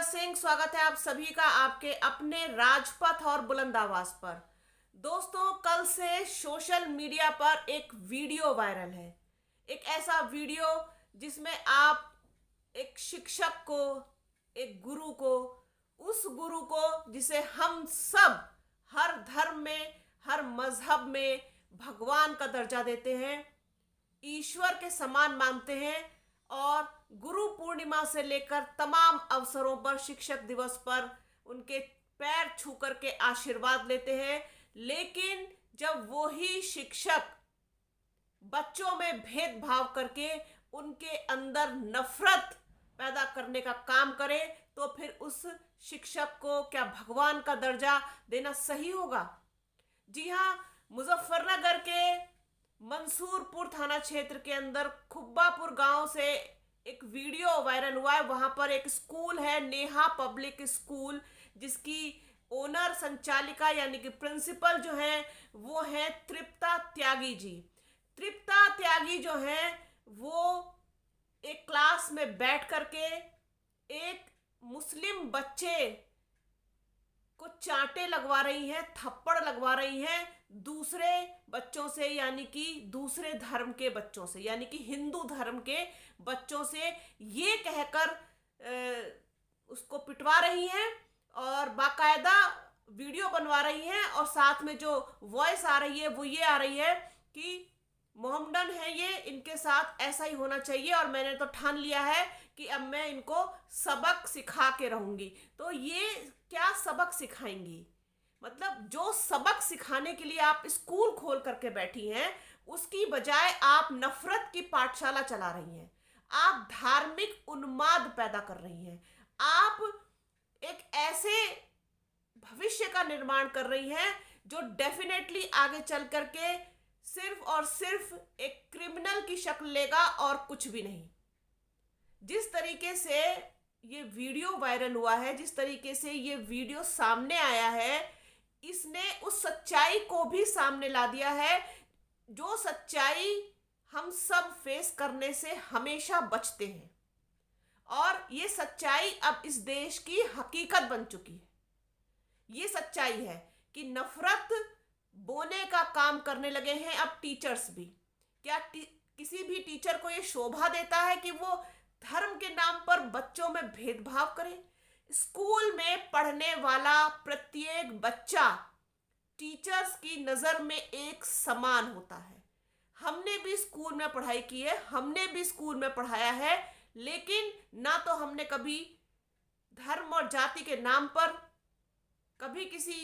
मीरा सिंह। स्वागत है आप सभी का आपके अपने राजपथ और बुलंद आवाज पर। दोस्तों, कल से सोशल मीडिया पर एक वीडियो वायरल है। एक ऐसा वीडियो जिसमें आप एक शिक्षक को, एक गुरु को, उस गुरु को जिसे हम सब हर धर्म में, हर मजहब में भगवान का दर्जा देते हैं, ईश्वर के समान मानते हैं और गुरु पूर्णिमा से लेकर तमाम अवसरों पर, शिक्षक दिवस पर उनके पैर छू करके आशीर्वाद लेते हैं। लेकिन जब वो ही शिक्षक बच्चों में भेदभाव करके उनके अंदर नफरत पैदा करने का काम करे तो फिर उस शिक्षक को क्या भगवान का दर्जा देना सही होगा? जी हाँ, मुजफ्फरनगर के मंसूरपुर थाना क्षेत्र के अंदर खुब्बापुर गांव से एक वीडियो वायरल हुआ है। वहां पर एक स्कूल है, नेहा पब्लिक स्कूल, जिसकी ओनर, संचालिका यानी कि प्रिंसिपल जो है वो है तृप्ता त्यागी जी। तृप्ता त्यागी जो है वो एक क्लास में बैठ करके एक मुस्लिम बच्चे को चांटे लगवा रही हैं, थप्पड़ लगवा रही हैं दूसरे बच्चों से, यानी कि दूसरे धर्म के बच्चों से, यानी कि हिंदू धर्म के बच्चों से, ये कहकर उसको पिटवा रही हैं और बाकायदा वीडियो बनवा रही हैं। और साथ में जो वॉइस आ रही है वो ये आ रही है कि मोहम्मडन है ये, इनके साथ ऐसा ही होना चाहिए और मैंने तो ठान लिया है कि अब मैं इनको सबक सिखा के रहूंगी। तो ये क्या सबक सिखाएंगी? मतलब जो सबक सिखाने के लिए आप स्कूल खोल करके बैठी हैं, उसकी बजाय आप नफरत की पाठशाला चला रही हैं, आप धार्मिक उन्माद पैदा कर रही हैं, आप एक ऐसे भविष्य का निर्माण कर रही हैं जो डेफिनेटली आगे चल करके सिर्फ और सिर्फ एक क्रिमिनल की शक्ल लेगा और कुछ भी नहीं। जिस तरीके से ये वीडियो वायरल हुआ है, जिस तरीके से ये वीडियो सामने आया है, इसने उस सच्चाई को भी सामने ला दिया है जो सच्चाई हम सब फेस करने से हमेशा बचते हैं। और ये सच्चाई अब इस देश की हकीकत बन चुकी है। ये सच्चाई है कि नफरत बोने का काम करने लगे हैं अब टीचर्स भी। क्या किसी भी टीचर को ये शोभा देता है कि वो धर्म के नाम पर बच्चों में भेदभाव करे? स्कूल में पढ़ने वाला प्रत्येक बच्चा टीचर्स की नजर में एक समान होता है। हमने भी स्कूल में पढ़ाई की है, हमने भी स्कूल में पढ़ाया है, लेकिन ना तो हमने कभी धर्म और जाति के नाम पर कभी किसी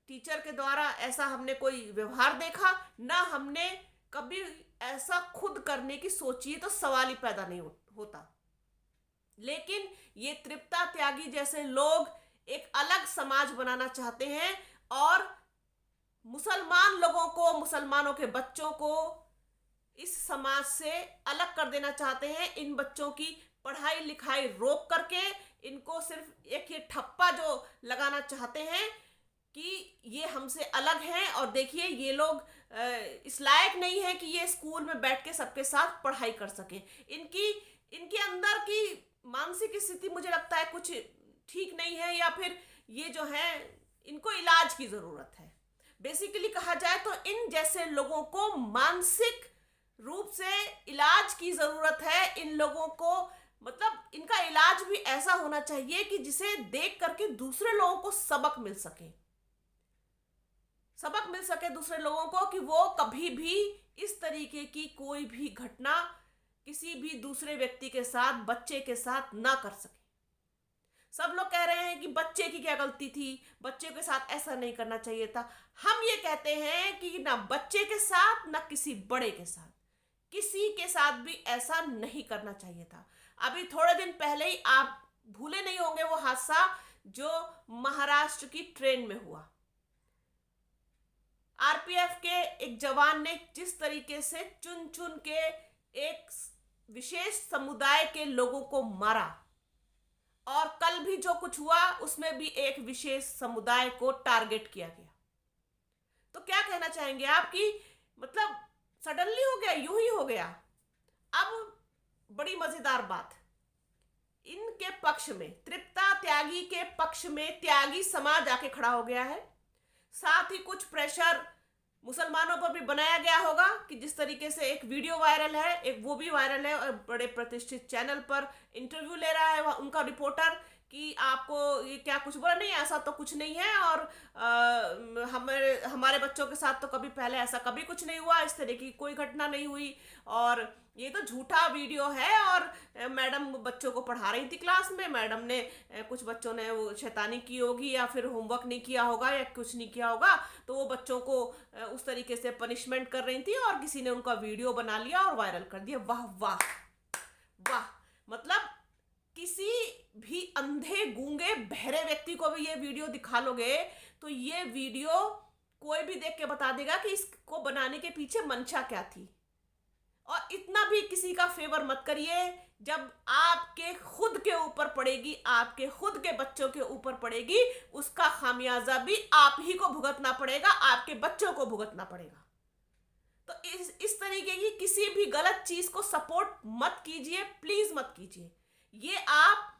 टीचर के द्वारा ऐसा हमने कोई व्यवहार देखा, ना हमने कभी ऐसा खुद करने की सोची, तो सवाल ही पैदा नहीं होता। लेकिन ये तृप्ता त्यागी जैसे लोग एक अलग समाज बनाना चाहते हैं और मुसलमान लोगों को, मुसलमानों के बच्चों को इस समाज से अलग कर देना चाहते हैं। इन बच्चों की पढ़ाई लिखाई रोक करके इनको सिर्फ एक ये ठप्पा जो लगाना चाहते हैं कि ये हमसे अलग हैं और देखिए ये लोग इस लायक नहीं है कि ये स्कूल में बैठ के सबके साथ पढ़ाई कर सके। इनके अंदर की मानसिक स्थिति मुझे लगता है कुछ ठीक नहीं है, या फिर ये जो है इनको इलाज की जरूरत है। बेसिकली कहा जाए तो इन जैसे लोगों को मानसिक रूप से इलाज की जरूरत है। इन लोगों को मतलब इनका इलाज भी ऐसा होना चाहिए कि जिसे देख करके दूसरे लोगों को सबक मिल सके, सबक मिल सके दूसरे लोगों को कि वो कभी भी इस तरीके की कोई भी घटना किसी भी दूसरे व्यक्ति के साथ, बच्चे के साथ ना कर सके। सब लोग कह रहे हैं कि बच्चे की क्या गलती थी, बच्चे के साथ ऐसा नहीं करना चाहिए था। हम ये कहते हैं कि ना बच्चे के साथ, ना किसी बड़े के साथ, किसी के साथ भी ऐसा नहीं करना चाहिए था। अभी थोड़े दिन पहले ही आप भूले नहीं होंगे वो हादसा जो महाराष्ट्र की ट्रेन में हुआ। आरपीएफ के एक जवान ने जिस तरीके से चुन चुन के एक विशेष समुदाय के लोगों को मारा, और कल भी जो कुछ हुआ उसमें भी एक विशेष समुदाय को टारगेट किया गया। तो क्या कहना चाहेंगे आप कि मतलब सडनली हो गया, यूं ही हो गया? अब बड़ी मजेदार बात, इनके पक्ष में, तृप्ता त्यागी के पक्ष में त्यागी समाज आके खड़ा हो गया है। साथ ही कुछ प्रेशर मुसलमानों पर भी बनाया गया होगा कि जिस तरीके से एक वीडियो वायरल है, एक वो भी वायरल है और बड़े प्रतिष्ठित चैनल पर इंटरव्यू ले रहा है उनका रिपोर्टर कि आपको ये क्या कुछ बोला, नहीं ऐसा तो कुछ नहीं है, और हमारे हमारे बच्चों के साथ तो कभी पहले ऐसा कभी कुछ नहीं हुआ, इस तरह की कोई घटना नहीं हुई, और ये तो झूठा वीडियो है। और मैडम बच्चों को पढ़ा रही थी क्लास में, मैडम ने कुछ बच्चों ने वो शैतानी की होगी या फिर होमवर्क नहीं किया होगा या कुछ नहीं किया होगा, तो वो बच्चों को उस तरीके से पनिशमेंट कर रही थी और किसी ने उनका वीडियो बना लिया और वायरल कर दिया। वाह वाह वाह। मतलब किसी भी अंधे गूंगे बहरे व्यक्ति को भी ये वीडियो दिखा लोगे तो ये वीडियो कोई भी देख के बता देगा कि इसको बनाने के पीछे मंशा क्या थी। और इतना भी किसी का फेवर मत करिए, जब आपके खुद के ऊपर पड़ेगी, आपके खुद के बच्चों के ऊपर पड़ेगी, उसका खामियाजा भी आप ही को भुगतना पड़ेगा, आपके बच्चों को भुगतना पड़ेगा। तो इस तरीके की किसी भी गलत चीज को सपोर्ट मत कीजिए, प्लीज मत कीजिए। ये आप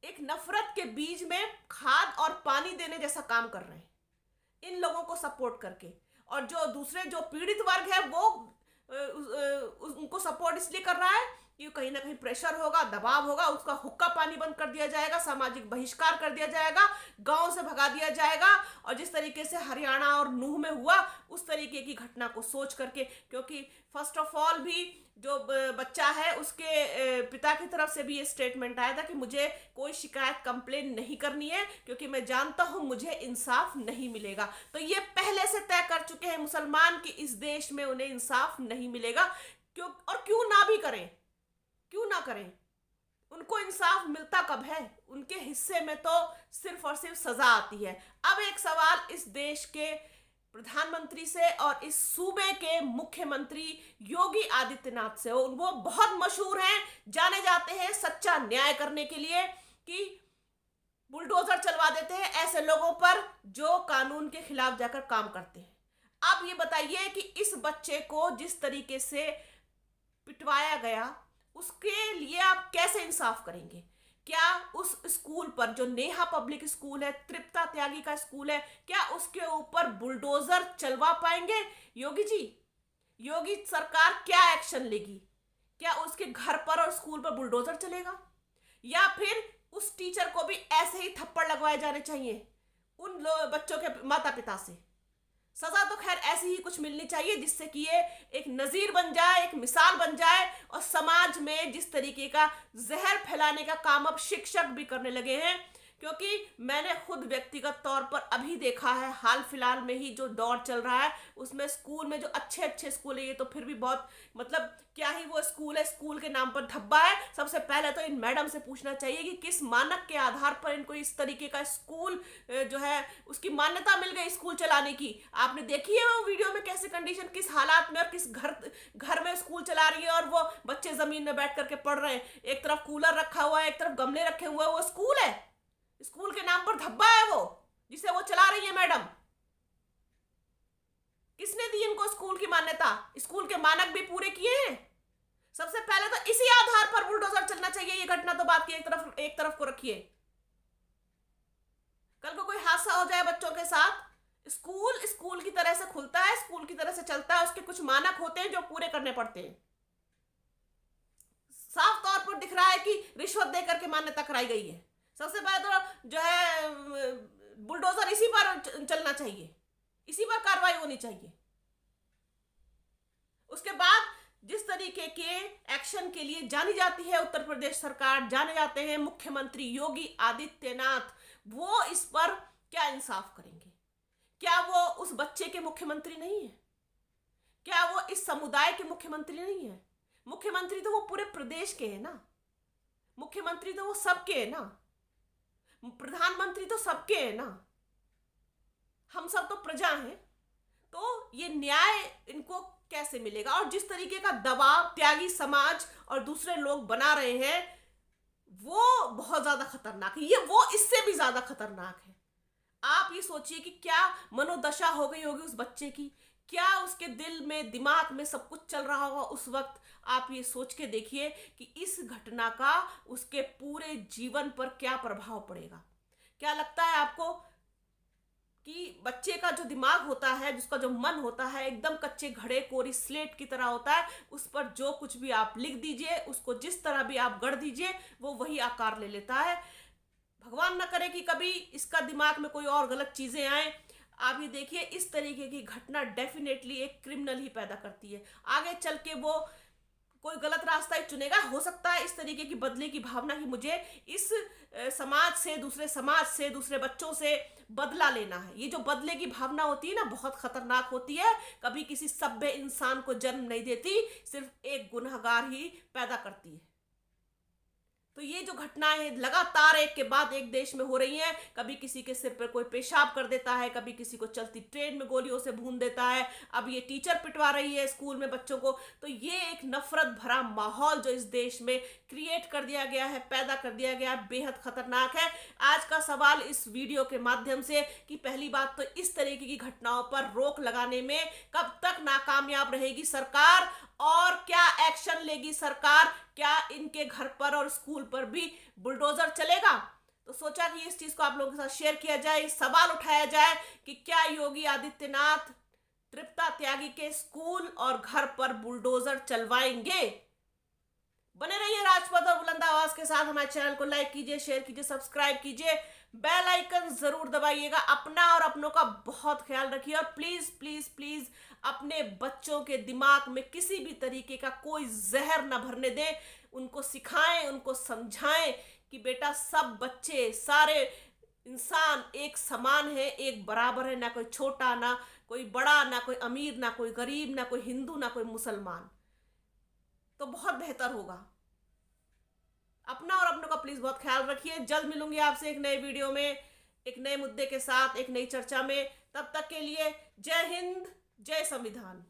एक नफरत के बीज में खाद और पानी देने जैसा काम कर रहे हैं इन लोगों को सपोर्ट करके। और जो दूसरे जो पीड़ित वर्ग है वो उनको सपोर्ट इसलिए कर रहा है कि कहीं ना कहीं प्रेशर होगा, दबाव होगा, उसका हुक्का पानी बंद कर दिया जाएगा, सामाजिक बहिष्कार कर दिया जाएगा, गांव से भगा दिया जाएगा। और जिस तरीके से हरियाणा और नूह में हुआ उस तरीके की घटना को सोच करके, क्योंकि फर्स्ट ऑफ ऑल भी जो बच्चा है उसके पिता की तरफ से भी ये स्टेटमेंट आया था कि मुझे कोई शिकायत कंप्लेन नहीं करनी है क्योंकि मैं जानता हूं मुझे इंसाफ नहीं मिलेगा। तो ये पहले से तय कर चुके हैं मुसलमान कि इस देश में उन्हें इंसाफ नहीं मिलेगा। क्यों ना भी करें, क्यों ना करें, उनको इंसाफ मिलता कब है? उनके हिस्से में तो सिर्फ और सिर्फ सजा आती है। अब एक सवाल इस देश के प्रधानमंत्री से और इस सूबे के मुख्यमंत्री योगी आदित्यनाथ से। वो बहुत मशहूर हैं, जाने जाते हैं सच्चा न्याय करने के लिए कि बुलडोजर चलवा देते हैं ऐसे लोगों पर जो कानून के खिलाफ जाकर काम करते हैं। अब ये बताइए कि इस बच्चे को जिस तरीके से पिटवाया गया उसके लिए आप कैसे इंसाफ करेंगे? क्या उस स्कूल पर, जो नेहा पब्लिक स्कूल है, तृप्ता त्यागी का स्कूल है, क्या उसके ऊपर बुलडोजर चलवा पाएंगे योगी जी? योगी सरकार क्या एक्शन लेगी? क्या उसके घर पर और स्कूल पर बुलडोजर चलेगा, या फिर उस टीचर को भी ऐसे ही थप्पड़ लगवाए जाने चाहिए उन बच्चों के माता पिता से? सजा तो खैर ऐसी ही कुछ मिलनी चाहिए जिससे कि ये एक नजीर बन जाए, एक मिसाल बन जाए। और समाज में जिस तरीके का जहर फैलाने का काम अब शिक्षक भी करने लगे हैं, क्योंकि मैंने खुद व्यक्तिगत तौर पर अभी देखा है, हाल फिलहाल में ही जो दौर चल रहा है उसमें स्कूल में जो अच्छे अच्छे स्कूल है, ये तो फिर भी बहुत मतलब क्या ही वो स्कूल है, स्कूल के नाम पर धब्बा है। सबसे पहले तो इन मैडम से पूछना चाहिए कि किस मानक के आधार पर इनको इस तरीके का स्कूल जो है उसकी मान्यता मिल गई स्कूल चलाने की। आपने देखी है वो वीडियो में कैसे कंडीशन, किस हालात में और किस घर में स्कूल चला रही है और वो बच्चे जमीन में बैठ करके पढ़ रहे हैं। एक तरफ कूलर रखा हुआ है, एक तरफ गमले रखे हुए हैं। वो स्कूल है? स्कूल के नाम पर धब्बा है वो जिसे वो चला रही है मैडम। किसने दी इनको स्कूल की मान्यता? स्कूल के मानक भी पूरे किए हैं। सबसे पहले तो इसी आधार पर बुलडोजर चलना चाहिए। ये घटना तो बात की एक तरफ को रखिए, कल को कोई हादसा हो जाए बच्चों के साथ, स्कूल की तरह से खुलता है, स्कूल की तरह से चलता है, उसके कुछ मानक होते हैं जो पूरे करने पड़ते हैं। साफ तौर पर दिख रहा है कि रिश्वत देकर के मान्यता कराई गई है। सबसे पहले तो जो है बुलडोजर इसी पर चलना चाहिए, इसी पर कार्रवाई होनी चाहिए। उसके बाद जिस तरीके के एक्शन के लिए जानी जाती है उत्तर प्रदेश सरकार, जाने जाते हैं मुख्यमंत्री योगी आदित्यनाथ, वो इस पर क्या इंसाफ करेंगे? क्या वो उस बच्चे के मुख्यमंत्री नहीं है? क्या वो इस समुदाय के मुख्यमंत्री नहीं है? मुख्यमंत्री तो वो पूरे प्रदेश के हैं ना, मुख्यमंत्री तो वो सबके हैं ना, प्रधानमंत्री तो सबके हैं ना, हम सब तो प्रजा हैं। तो ये न्याय इनको कैसे मिलेगा? और जिस तरीके का दबाव त्यागी समाज और दूसरे लोग बना रहे हैं वो बहुत ज्यादा खतरनाक है। ये वो इससे भी ज्यादा खतरनाक है। आप ये सोचिए कि क्या मनोदशा हो गई होगी उस बच्चे की, क्या उसके दिल में, दिमाग में सब कुछ चल रहा होगा उस वक्त। आप ये सोच के देखिए कि इस घटना का उसके पूरे जीवन पर क्या प्रभाव पड़ेगा। क्या लगता है आपको कि बच्चे का जो दिमाग होता है, जिसका जो मन होता है, एकदम कच्चे घड़े कोरी स्लेट की तरह होता है। उस पर जो कुछ भी आप लिख दीजिए, उसको जिस तरह भी आप गढ़ दीजिए, वो वही आकार ले लेता है। भगवान न करे कि कभी इसका दिमाग में कोई और गलत चीजें आए। आप ये देखिए, इस तरीके की घटना डेफिनेटली एक क्रिमिनल ही पैदा करती है। आगे चल के वो कोई गलत रास्ता ही चुनेगा। हो सकता है इस तरीके की बदले की भावना कि मुझे इस समाज से, दूसरे समाज से, दूसरे बच्चों से बदला लेना है। ये जो बदले की भावना होती है ना, बहुत खतरनाक होती है। कभी किसी सभ्य इंसान को जन्म नहीं देती, सिर्फ एक गुनहगार ही पैदा करती है। तो ये जो घटनाएं हैं लगातार एक के बाद एक देश में हो रही हैं। कभी किसी के सिर पर कोई पेशाब कर देता है, कभी किसी को चलती ट्रेन में गोलियों से भून देता है, अब ये टीचर पिटवा रही है स्कूल में बच्चों को। तो ये एक नफरत भरा माहौल जो इस देश में क्रिएट कर दिया गया है, पैदा कर दिया गया है, बेहद खतरनाक है। आज का सवाल इस वीडियो के माध्यम से कि पहली बात तो इस तरीके की घटनाओं पर रोक लगाने में कब तक नाकामयाब रहेगी सरकार, और क्या एक्शन लेगी सरकार। क्या इनके घर पर और स्कूल पर भी बुलडोजर चलेगा। तो सोचा कि इस चीज को आप लोगों के साथ शेयर किया जाए, सवाल उठाया जाए कि क्या योगी आदित्यनाथ तृप्ता त्यागी के स्कूल और घर पर बुलडोजर चलवाएंगे। बने रहिए राजपथ और बुलंद आवाज के साथ। हमारे चैनल को लाइक कीजिए, शेयर कीजिए, सब्सक्राइब कीजिए, बेल आइकन जरूर दबाइएगा। अपना और अपनों का बहुत ख्याल रखिए, और प्लीज प्लीज प्लीज अपने बच्चों के दिमाग में किसी भी तरीके का कोई जहर न भरने दें। उनको सिखाएं, उनको समझाएं कि बेटा सब बच्चे, सारे इंसान एक समान है, एक बराबर है, ना कोई छोटा, ना कोई बड़ा, ना कोई अमीर, ना कोई गरीब, ना कोई हिंदू, ना कोई मुसलमान। तो बहुत बेहतर होगा। अपना और अपनों का प्लीज बहुत ख्याल रखिए। जल्द मिलूंगी आपसे एक नए वीडियो में, एक नए मुद्दे के साथ, एक नई चर्चा में। तब तक के लिए जय हिंद, जय संविधान।